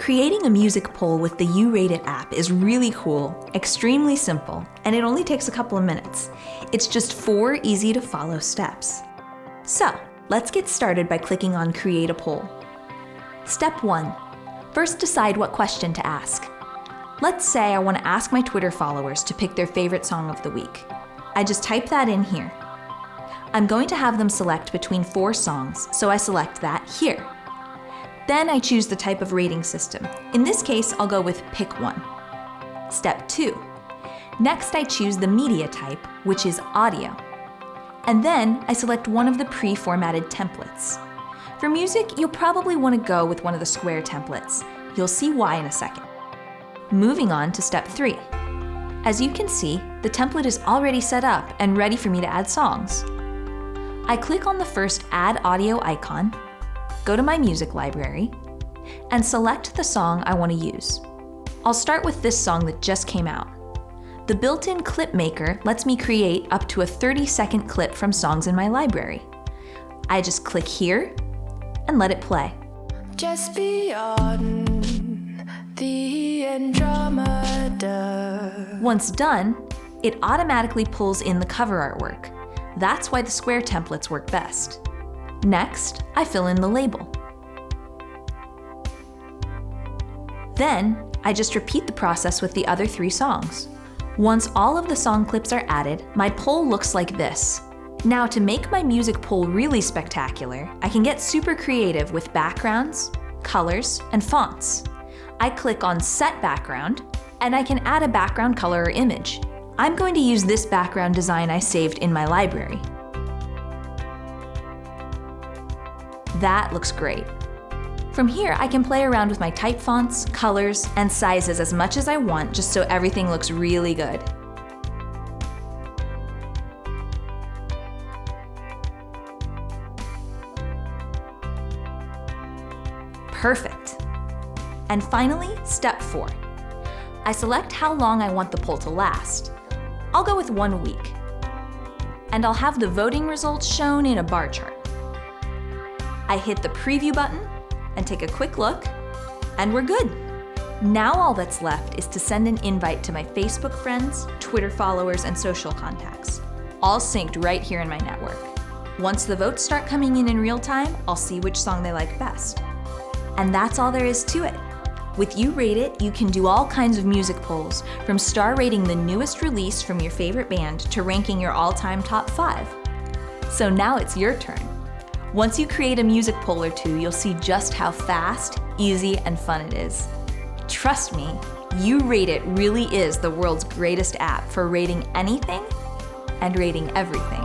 Creating a music poll with the URateIt app is really cool, extremely simple, and it only takes a couple of minutes. It's just 4 easy-to-follow steps. So, let's get started by clicking on Create a Poll. Step 1. First, decide what question to ask. Let's say I want to ask my Twitter followers to pick their favorite song of the week. I just type that in here. I'm going to have them select between 4 songs, so I select that here. Then I choose the type of rating system. In this case, I'll go with Pick 1. Step 2. Next, I choose the media type, which is audio. And then I select one of the pre-formatted templates. For music, you'll probably want to go with one of the square templates. You'll see why in a second. Moving on to step 3. As you can see, the template is already set up and ready for me to add songs. I click on the first Add Audio icon, go to my music library, and select the song I want to use. I'll start with this song that just came out. The built-in clip maker lets me create up to a 30-second clip from songs in my library. I just click here and let it play. Just beyond the Andromeda. Once done, it automatically pulls in the cover artwork. That's why the square templates work best. Next, I fill in the label. Then, I just repeat the process with the other 3 songs. Once all of the song clips are added, my poll looks like this. Now, to make my music poll really spectacular, I can get super creative with backgrounds, colors, and fonts. I click on Set Background, and I can add a background color or image. I'm going to use this background design I saved in my library. That looks great. From here, I can play around with my type fonts, colors, and sizes as much as I want, just so everything looks really good. Perfect. And finally, step 4. I select how long I want the poll to last. I'll go with 1 week. And I'll have the voting results shown in a bar chart. I hit the preview button and take a quick look, and we're good. Now all that's left is to send an invite to my Facebook friends, Twitter followers, and social contacts, all synced right here in my network. Once the votes start coming in real time, I'll see which song they like best. And that's all there is to it. With URateIt, you can do all kinds of music polls, from star rating the newest release from your favorite band to ranking your all-time top 5. So now it's your turn. Once you create a music poll or 2, you'll see just how fast, easy, and fun it is. Trust me, URateIt really is the world's greatest app for rating anything and rating everything.